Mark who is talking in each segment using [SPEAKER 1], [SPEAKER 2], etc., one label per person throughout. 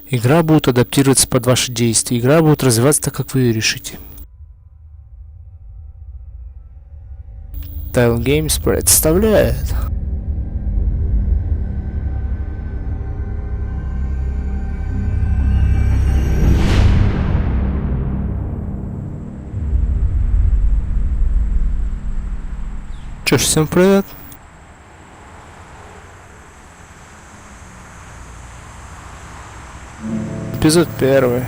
[SPEAKER 1] Игра будет адаптироваться под ваши действия. Игра будет развиваться так, как вы ее решите. Tile Games представляет. Чё ж, всем привет. Эпизод 1.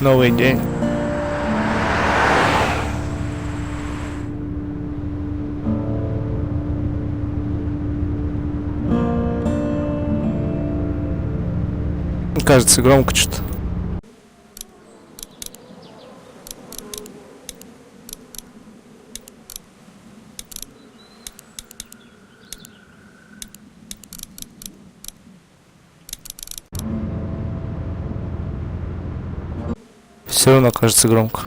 [SPEAKER 1] Новый день. Кажется, громко что-то. Все равно кажется громко.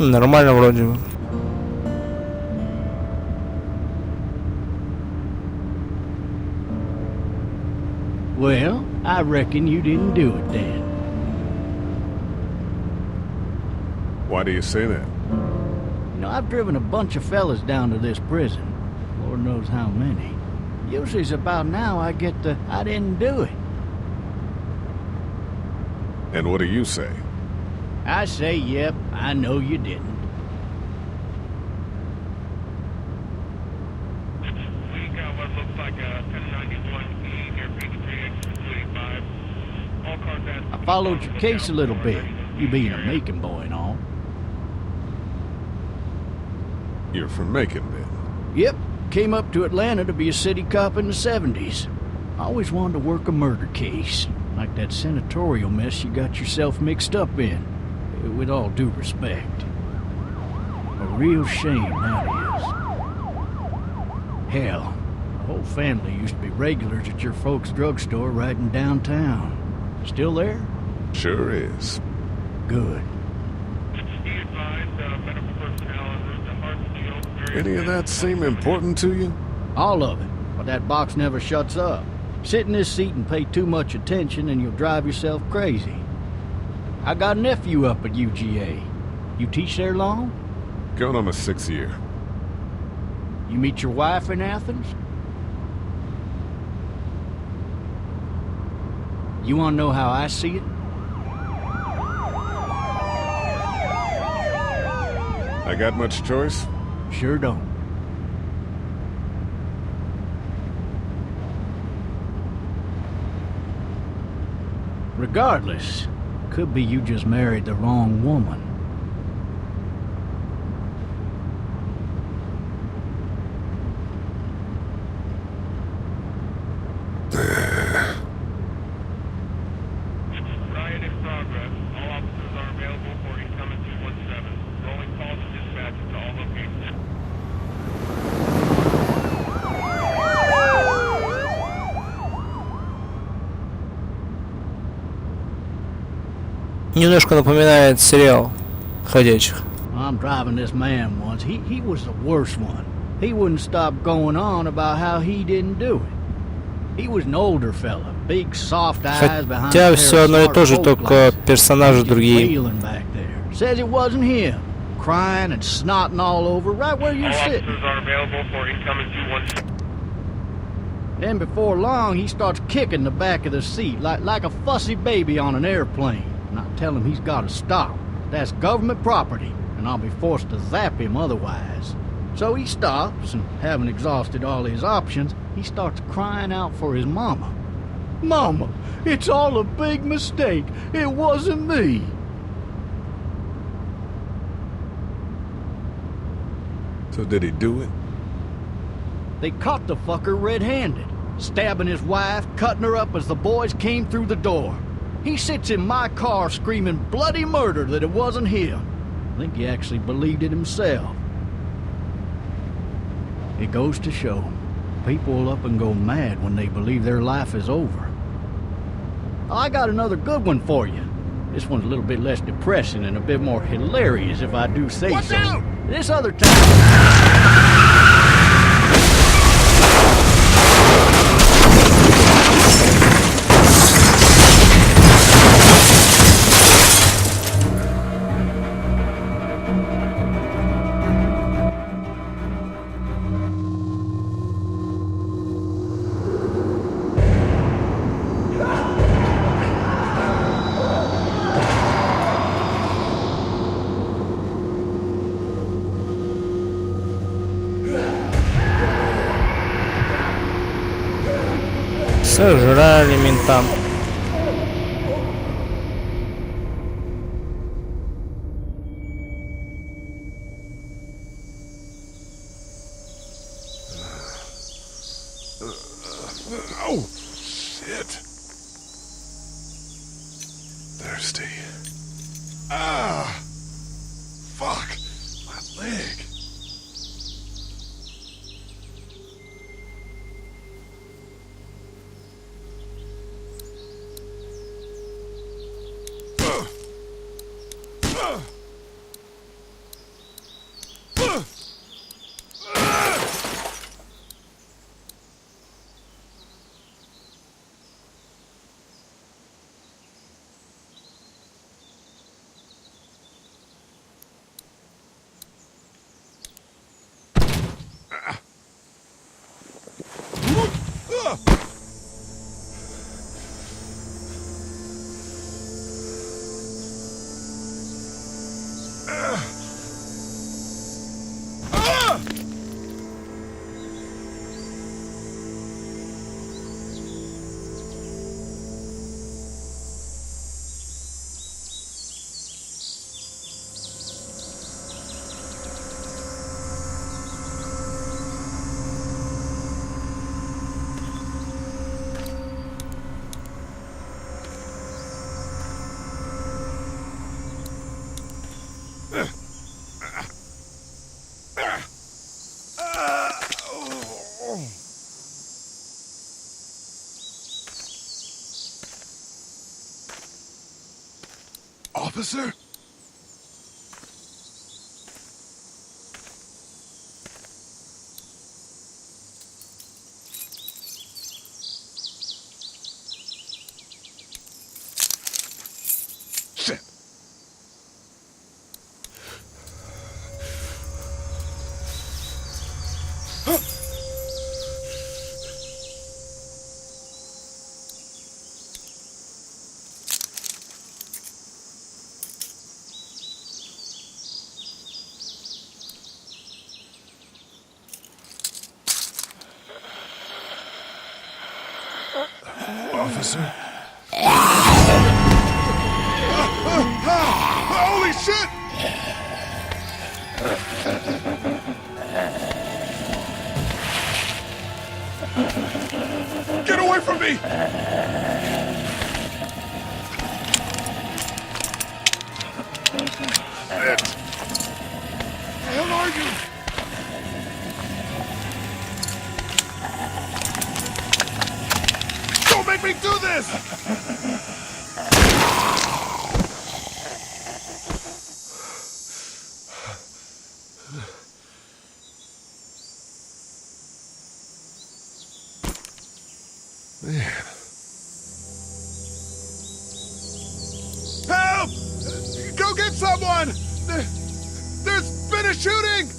[SPEAKER 1] Нормально вроде бы.
[SPEAKER 2] Well, I reckon you didn't do it then.
[SPEAKER 3] Why do you say that?
[SPEAKER 2] You know, I've driven a bunch of fellas down to this prison. Lord knows how many. Usually it's about now I get the, I didn't do it.
[SPEAKER 3] And what do you say?
[SPEAKER 2] I say, yep, I know you didn't.
[SPEAKER 4] We got what looks like a 1091E near Peachtree, exit 285. All cars
[SPEAKER 2] I followed your case a little bit, you being a Macon boy and all.
[SPEAKER 3] You're from Macon, then?
[SPEAKER 2] Yep, came up to Atlanta to be a city cop in the 70s. I always wanted to work a murder case, like that senatorial mess you got yourself mixed up in. With all due respect. A real shame, that is. Hell, the whole family used to be regulars at your folks' drugstore right in downtown. Still there?
[SPEAKER 3] Sure is.
[SPEAKER 2] Good.
[SPEAKER 4] Be advised, medical personnel en route to Hartsfield.
[SPEAKER 3] Any of that seem important to you?
[SPEAKER 2] All of it. But that box never shuts up. Sit in this seat and pay too much attention and you'll drive yourself crazy. I got a nephew up at UGA. You teach there long?
[SPEAKER 3] Going on my 6th year.
[SPEAKER 2] You meet your wife in Athens? You want to know how I see it?
[SPEAKER 3] I got much choice?
[SPEAKER 2] Sure don't. Regardless, could be you just married the wrong woman.
[SPEAKER 4] Riot in progress. All officers are available for incoming 217. Rolling calls and dispatches to all locations.
[SPEAKER 1] Немножко напоминает сериал «Ходячих».
[SPEAKER 2] I'm driving this man once. He was the worst one. He wouldn't stop going on about how he didn't do it. He was an older fella, big soft eyes behind
[SPEAKER 1] Хотя все одно и то же, только персонажи другие.
[SPEAKER 2] Back there. Says it wasn't him. Crying and snotting all over right where you're
[SPEAKER 4] All
[SPEAKER 2] sitting.
[SPEAKER 4] officers are available for incoming 217.
[SPEAKER 2] Then before long, he starts kicking the back of the seat like a fussy baby on an airplane. And I tell him he's got to stop. That's government property, and I'll be forced to zap him otherwise. So he stops, and having exhausted all his options, he starts crying out for his mama. Mama, it's all a big mistake. It wasn't me.
[SPEAKER 3] So did he do it?
[SPEAKER 2] They caught the fucker red-handed, stabbing his wife, cutting her up as the boys came through the door. He sits in my car screaming bloody murder that it wasn't him. I think he actually believed it himself. It goes to show, people will up and go mad when they believe their life is over. I got another good one for you. This one's a little bit less depressing and a bit more hilarious, if I do say
[SPEAKER 3] Watch
[SPEAKER 2] so.
[SPEAKER 3] out!
[SPEAKER 2] This other time...
[SPEAKER 1] Сожрали ментам.
[SPEAKER 3] Oh, shit. Thirsty. Ah! Fuck! My leg. Officer? Shit. Officer? Holy shit! Get away from me! Shit! Where the hell are you? Don't make me do this! Man. Help! Go get someone! There's been a shooting!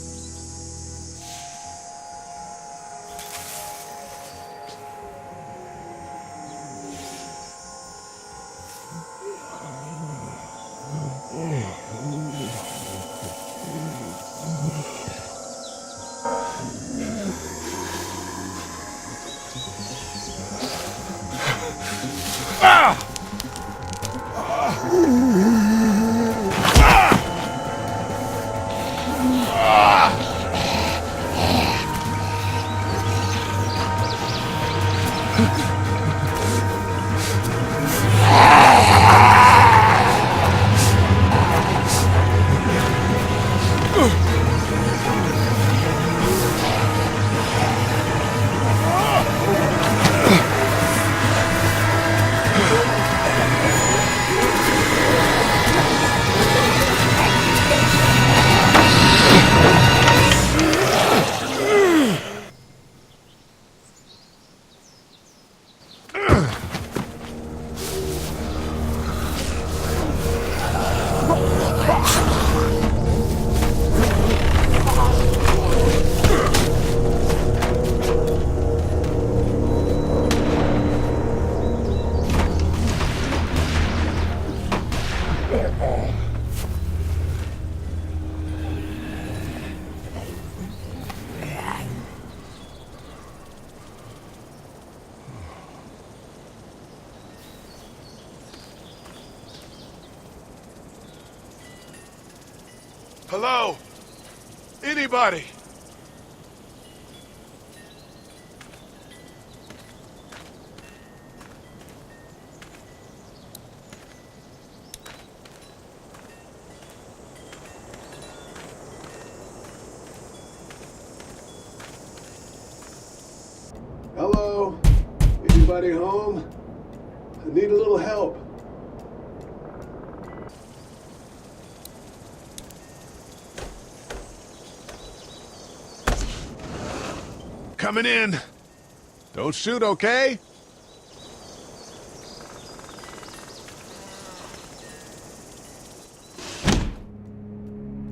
[SPEAKER 3] Hello? Anybody?
[SPEAKER 5] Hello? Anybody home? I need a little help.
[SPEAKER 3] Coming in. Don't shoot, okay?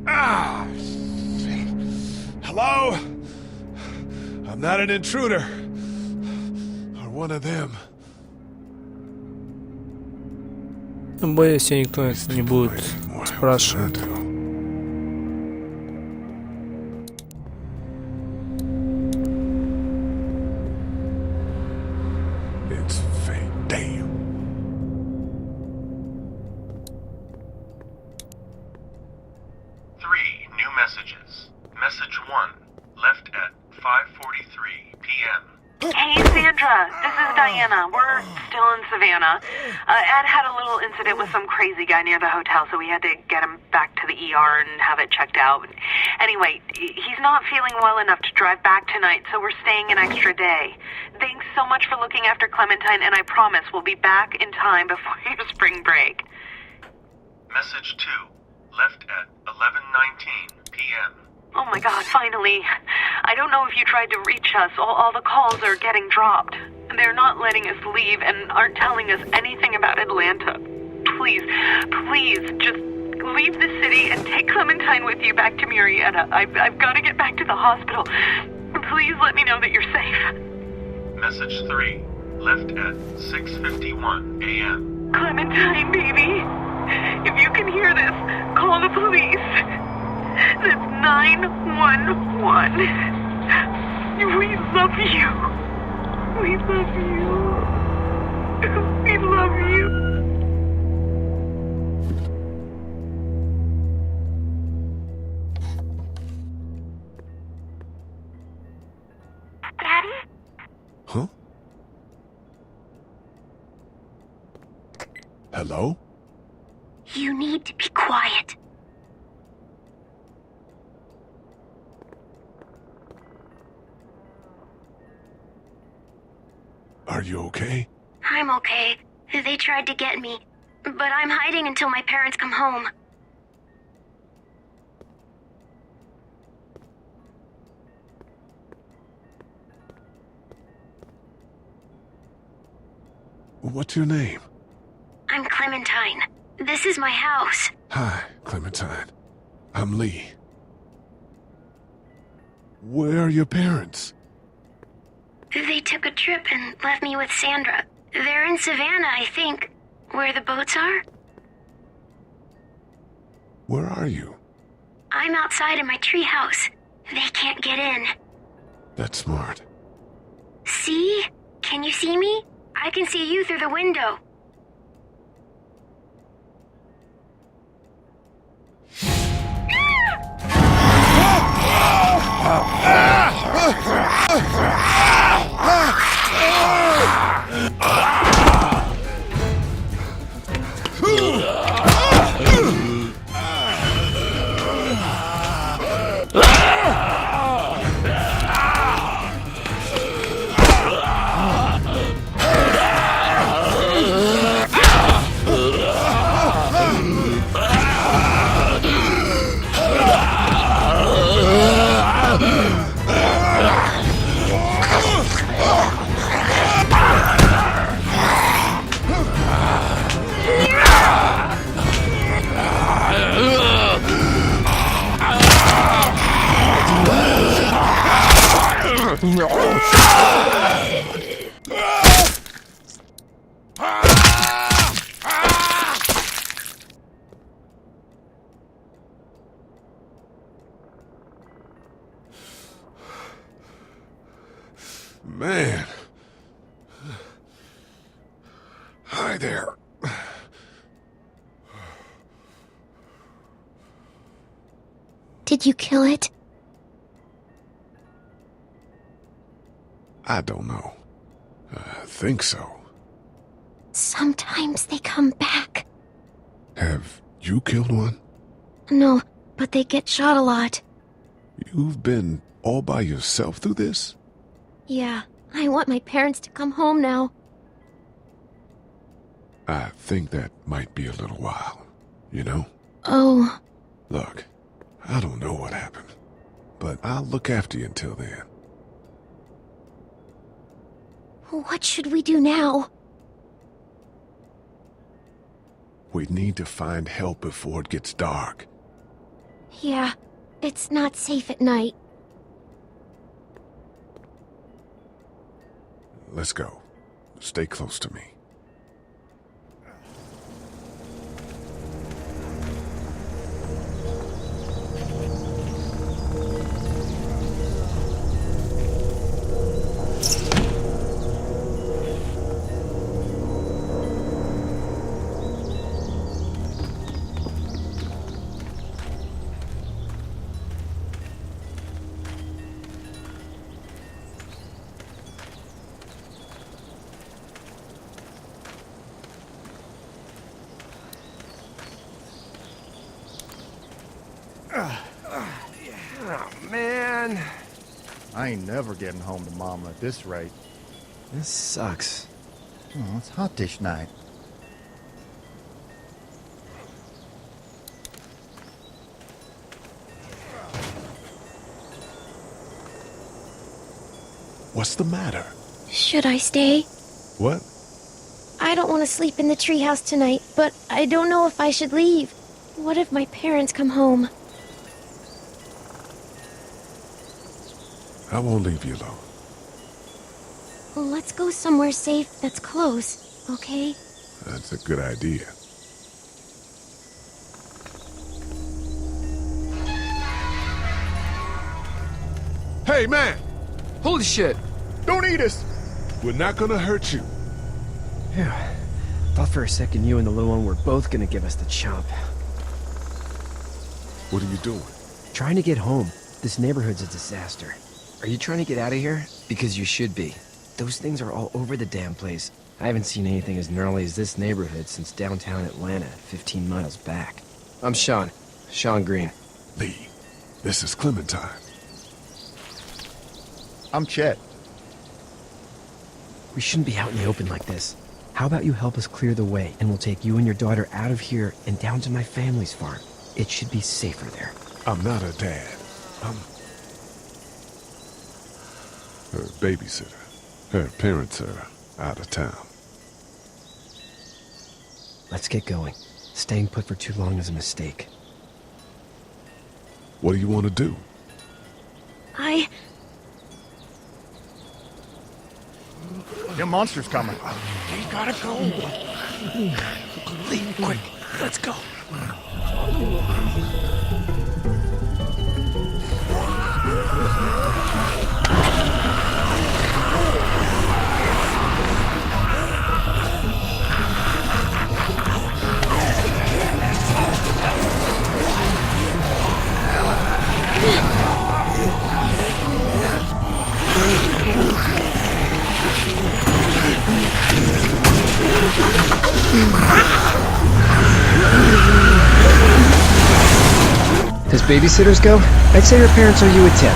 [SPEAKER 3] Ah! Shit. Hello? I'm not an intruder. Or one of them.
[SPEAKER 1] Боюсь, тебя никто это не будет спрашивать.
[SPEAKER 3] It's fake. Damn.
[SPEAKER 6] Three new messages. Message 1, left at 5:43 p.m.
[SPEAKER 7] Hey, Sandra. This is Diana. We're still in Savannah. Ed had a little incident with some crazy guy near the hotel, so we had to get him back to the ER and have it checked out. Anyway, he's not feeling well enough to drive back tonight, so we're staying an extra day. Thanks so much for looking after Clementine, and I promise we'll be back in time before your spring break.
[SPEAKER 6] Message 2, left at 11:19 p.m.
[SPEAKER 7] Oh my God, finally. I don't know if you tried to reach us. All the calls are getting dropped. They're not letting us leave and aren't telling us anything about Atlanta. Please, just leave the city and take Clementine with you back to Murrieta. I've got to get back to the hospital. Please let me know that you're safe.
[SPEAKER 6] Message 3, left at 6:51 a.m.
[SPEAKER 7] Clementine, baby. If you can hear this, call the police. That's 911. We love you. We love you. We love you. Daddy?
[SPEAKER 3] Huh? Hello?
[SPEAKER 8] You need to be quiet.
[SPEAKER 3] Are you okay?
[SPEAKER 8] I'm okay. They tried to get me, but I'm hiding until my parents come home.
[SPEAKER 3] What's your name?
[SPEAKER 8] I'm Clementine. This is my house.
[SPEAKER 3] Hi, Clementine. I'm Lee. Where are your parents?
[SPEAKER 8] They took a trip and left me with Sandra. They're in Savannah, I think. Where the boats are?
[SPEAKER 3] Where are you?
[SPEAKER 8] I'm outside in my treehouse. They can't get in.
[SPEAKER 3] That's smart.
[SPEAKER 8] See? Can you see me? I can see you through the window.
[SPEAKER 3] Man. Hi there.
[SPEAKER 8] Did you kill it?
[SPEAKER 3] I don't know. I think so.
[SPEAKER 8] Sometimes they come back.
[SPEAKER 3] Have you killed one?
[SPEAKER 8] No, but they get shot a lot.
[SPEAKER 3] You've been all by yourself through this?
[SPEAKER 8] Yeah, I want my parents to come home now.
[SPEAKER 3] I think that might be a little while, you know?
[SPEAKER 8] Oh.
[SPEAKER 3] Look, I don't know what happened, but I'll look after you until then.
[SPEAKER 8] What should we do now?
[SPEAKER 3] We need to find help before it gets dark.
[SPEAKER 8] Yeah, it's not safe at night.
[SPEAKER 3] Let's go. Stay close to me.
[SPEAKER 9] Oh, man.
[SPEAKER 10] I ain't never getting home to Mama at this rate.
[SPEAKER 9] This sucks.
[SPEAKER 10] Oh, it's hot dish night.
[SPEAKER 3] What's the matter?
[SPEAKER 8] Should I stay?
[SPEAKER 3] What?
[SPEAKER 8] I don't want to sleep in the treehouse tonight, but I don't know if I should leave. What if my parents come home?
[SPEAKER 3] I won't leave you alone.
[SPEAKER 8] Let's go somewhere safe that's close, okay?
[SPEAKER 3] That's a good idea. Hey, man!
[SPEAKER 9] Holy shit!
[SPEAKER 3] Don't eat us! We're not gonna hurt you.
[SPEAKER 9] Phew. Thought for a second you and the little one were both gonna give us the chomp.
[SPEAKER 3] What are you doing?
[SPEAKER 9] Trying to get home. This neighborhood's a disaster. Are you trying to get out of here? Because you should be. Those things are all over the damn place. I haven't seen anything as gnarly as this neighborhood since downtown Atlanta, 15 miles back. I'm Sean. Sean Green.
[SPEAKER 3] Lee, this is Clementine.
[SPEAKER 10] I'm Chet.
[SPEAKER 9] We shouldn't be out in the open like this. How about you help us clear the way, and we'll take you and your daughter out of here and down to my family's farm. It should be safer there.
[SPEAKER 3] I'm not her dad. I'm her babysitter. Her parents are out of town.
[SPEAKER 9] Let's get going. Staying put for too long is a mistake.
[SPEAKER 3] What do you want to do?
[SPEAKER 10] Your monster's coming.
[SPEAKER 3] We gotta go.
[SPEAKER 9] Lee, quick, let's go. As babysitters go, I'd say her parents owe you a tip.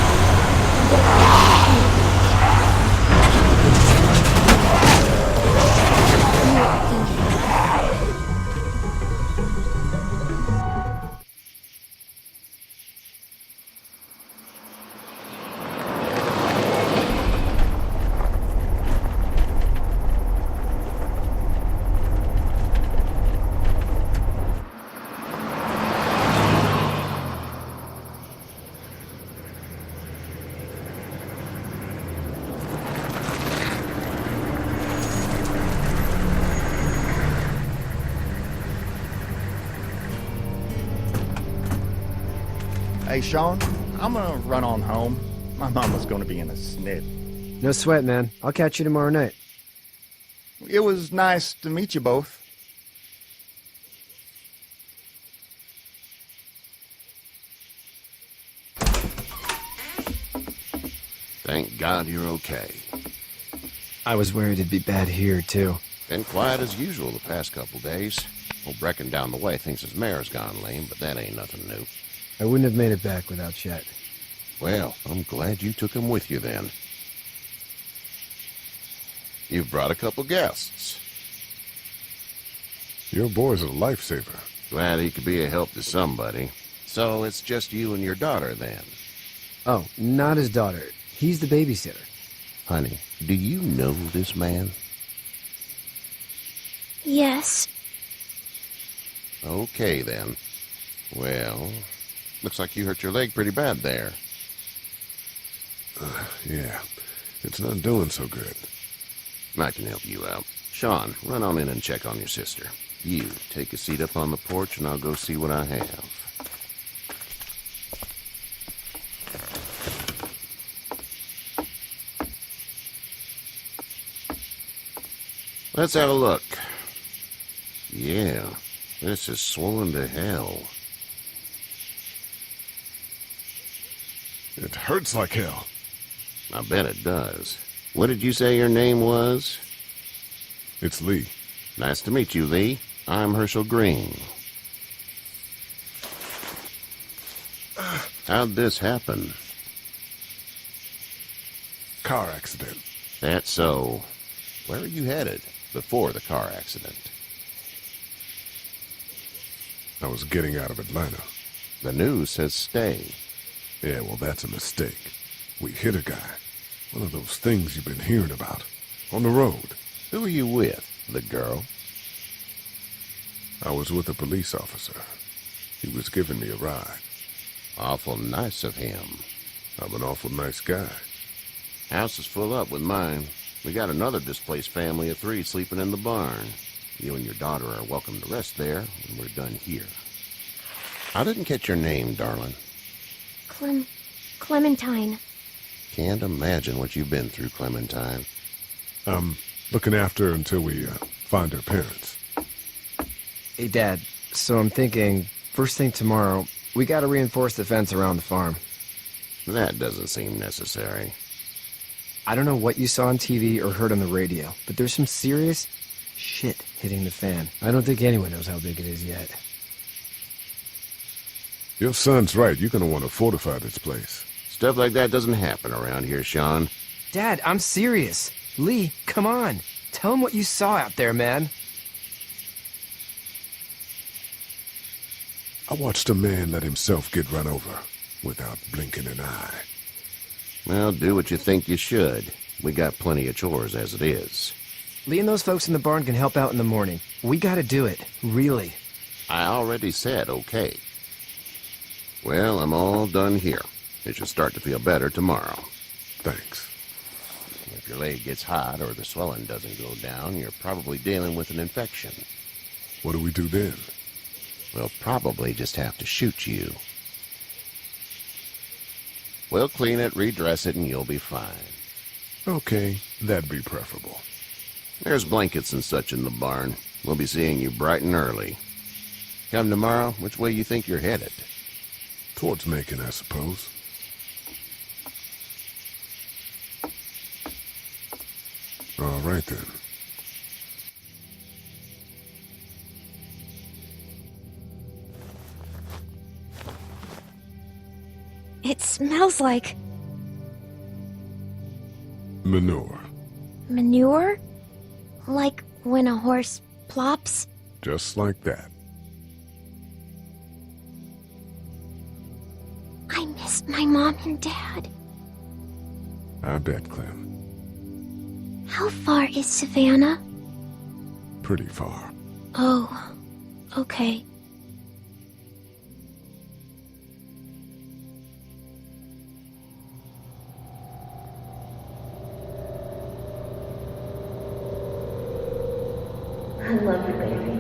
[SPEAKER 10] Hey, Sean, I'm gonna run on home. My mama's gonna be in a snit.
[SPEAKER 9] No sweat, man. I'll catch you tomorrow night.
[SPEAKER 10] It was nice to meet you both.
[SPEAKER 11] God you're okay.
[SPEAKER 9] I was worried it'd be bad here, too.
[SPEAKER 11] Been quiet as usual the past couple days. Old Brecken down the way thinks his mare's gone lame, but that ain't nothing new.
[SPEAKER 9] I wouldn't have made it back without Chet.
[SPEAKER 11] Well, I'm glad you took him with you then. You've brought a couple guests.
[SPEAKER 3] Your boy's a lifesaver.
[SPEAKER 11] Glad he could be a help to somebody. So it's just you and your daughter then?
[SPEAKER 9] Oh, not his daughter. He's the babysitter.
[SPEAKER 11] Honey, do you know this man?
[SPEAKER 8] Yes.
[SPEAKER 11] Okay then. Well, looks like you hurt your leg pretty bad there.
[SPEAKER 3] Yeah, it's not doing so good.
[SPEAKER 11] I can help you out. Sean, run on in and check on your sister. You, take a seat up on the porch and I'll go see what I have. Let's have a look. Yeah, this is swollen to hell.
[SPEAKER 3] It hurts like hell.
[SPEAKER 11] I bet it does. What did you say your name was?
[SPEAKER 3] It's Lee.
[SPEAKER 11] Nice to meet you, Lee. I'm Herschel Green. How'd this happen?
[SPEAKER 3] Car accident.
[SPEAKER 11] That's so. Where are you headed before the car accident?
[SPEAKER 3] I was getting out of Atlanta.
[SPEAKER 11] The news says stay.
[SPEAKER 3] Yeah, well, that's a mistake. We hit a guy. One of those things you've been hearing about. On the road.
[SPEAKER 11] Who are you with? The girl?
[SPEAKER 3] I was with a police officer. He was giving me a ride.
[SPEAKER 11] Awful nice of him.
[SPEAKER 3] I'm an awful nice guy.
[SPEAKER 11] House is full up with mine. We got another displaced family of 3 sleeping in the barn. You and your daughter are welcome to rest there when we're done here. I didn't catch your name, darling.
[SPEAKER 8] Clementine.
[SPEAKER 11] Can't imagine what you've been through, Clementine.
[SPEAKER 3] I'm looking after her until we find her parents.
[SPEAKER 9] Hey, Dad, so I'm thinking, first thing tomorrow, we gotta reinforce the fence around the farm.
[SPEAKER 11] That doesn't seem necessary.
[SPEAKER 9] I don't know what you saw on TV or heard on the radio, but there's some serious shit hitting the fan. I don't think anyone knows how big it is yet.
[SPEAKER 3] Your son's right. You're gonna want to fortify this place.
[SPEAKER 11] Stuff like that doesn't happen around here, Sean.
[SPEAKER 9] Dad, I'm serious. Lee, come on. Tell him what you saw out there, man.
[SPEAKER 3] I watched a man let himself get run over without blinking an eye.
[SPEAKER 11] Well, do what you think you should. We got plenty of chores as it is.
[SPEAKER 9] Lee and those folks in the barn can help out in the morning. We gotta do it. Really.
[SPEAKER 11] I already said okay. Well, I'm all done here. It should start to feel better tomorrow.
[SPEAKER 3] Thanks.
[SPEAKER 11] If your leg gets hot or the swelling doesn't go down, you're probably dealing with an infection.
[SPEAKER 3] What do we do then?
[SPEAKER 11] We'll probably just have to shoot you. We'll clean it, redress it, and you'll be fine.
[SPEAKER 3] Okay, that'd be preferable.
[SPEAKER 11] There's blankets and such in the barn. We'll be seeing you bright and early. Come tomorrow, which way you think you're headed?
[SPEAKER 3] Towards Macon, I suppose. All right, then.
[SPEAKER 8] It smells like
[SPEAKER 3] Manure.
[SPEAKER 8] manure? Like when a horse plops?
[SPEAKER 3] Just like that.
[SPEAKER 8] I miss my mom and dad.
[SPEAKER 3] I bet, Clem.
[SPEAKER 8] How far is Savannah?
[SPEAKER 3] Pretty far.
[SPEAKER 8] Oh, okay.
[SPEAKER 12] I love you, baby.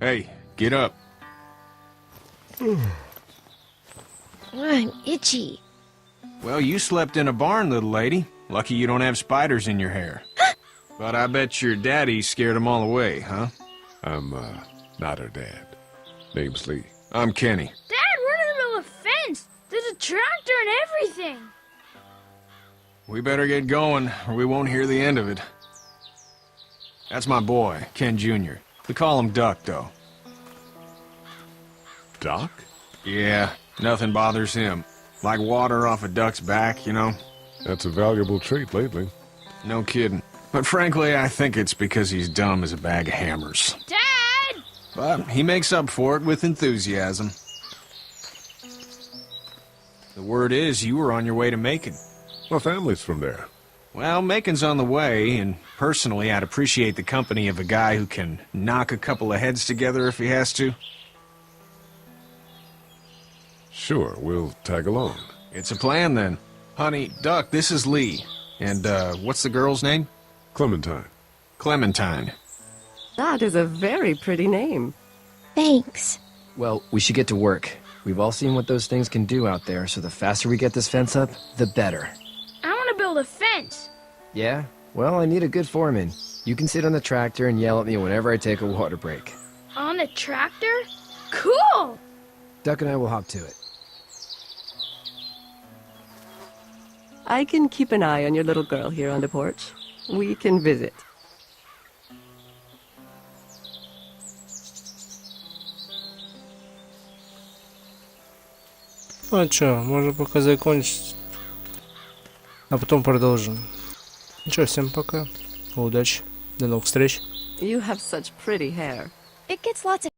[SPEAKER 13] Hey, get up.
[SPEAKER 8] I'm itchy.
[SPEAKER 12] Well, you slept in a barn, little lady. Lucky you don't have spiders in your hair. But I bet your daddy scared them all away, huh?
[SPEAKER 3] I'm, not her dad. Name's Lee.
[SPEAKER 12] I'm Kenny.
[SPEAKER 13] Dad, we're in the middle of a fence. There's a tractor and everything.
[SPEAKER 12] We better get going, or we won't hear the end of it. That's my boy, Ken Jr. We call him Duck, though.
[SPEAKER 3] Doc?
[SPEAKER 12] Yeah, nothing bothers him. Like water off a duck's back, you know?
[SPEAKER 3] That's a valuable trait lately.
[SPEAKER 12] No kidding. But frankly, I think it's because he's dumb as a bag of hammers.
[SPEAKER 13] Dad!
[SPEAKER 12] But he makes up for it with enthusiasm. The word is you were on your way to Macon.
[SPEAKER 3] My family's from there.
[SPEAKER 12] Well, Macon's on the way, and personally, I'd appreciate the company of a guy who can knock a couple of heads together if he has to.
[SPEAKER 3] Sure, we'll tag along.
[SPEAKER 12] It's a plan, then. Honey, Duck, this is Lee. And, what's the girl's name?
[SPEAKER 3] Clementine.
[SPEAKER 12] Clementine.
[SPEAKER 14] That is a very pretty name.
[SPEAKER 8] Thanks.
[SPEAKER 9] Well, we should get to work. We've all seen what those things can do out there, so the faster we get this fence up, the better.
[SPEAKER 13] I want to build a fence.
[SPEAKER 9] Yeah? Well, I need a good foreman. You can sit on the tractor and yell at me whenever I take a water break.
[SPEAKER 13] On the tractor? Cool!
[SPEAKER 9] Duck and I will hop to it.
[SPEAKER 14] I can keep an eye on your little girl here on the porch. We can visit.
[SPEAKER 1] Ну а чё, можно пока закончить, а потом продолжим. Ну чё, всем пока, удачи, до новых встреч.
[SPEAKER 14] You have such pretty hair.
[SPEAKER 8] It gets lots of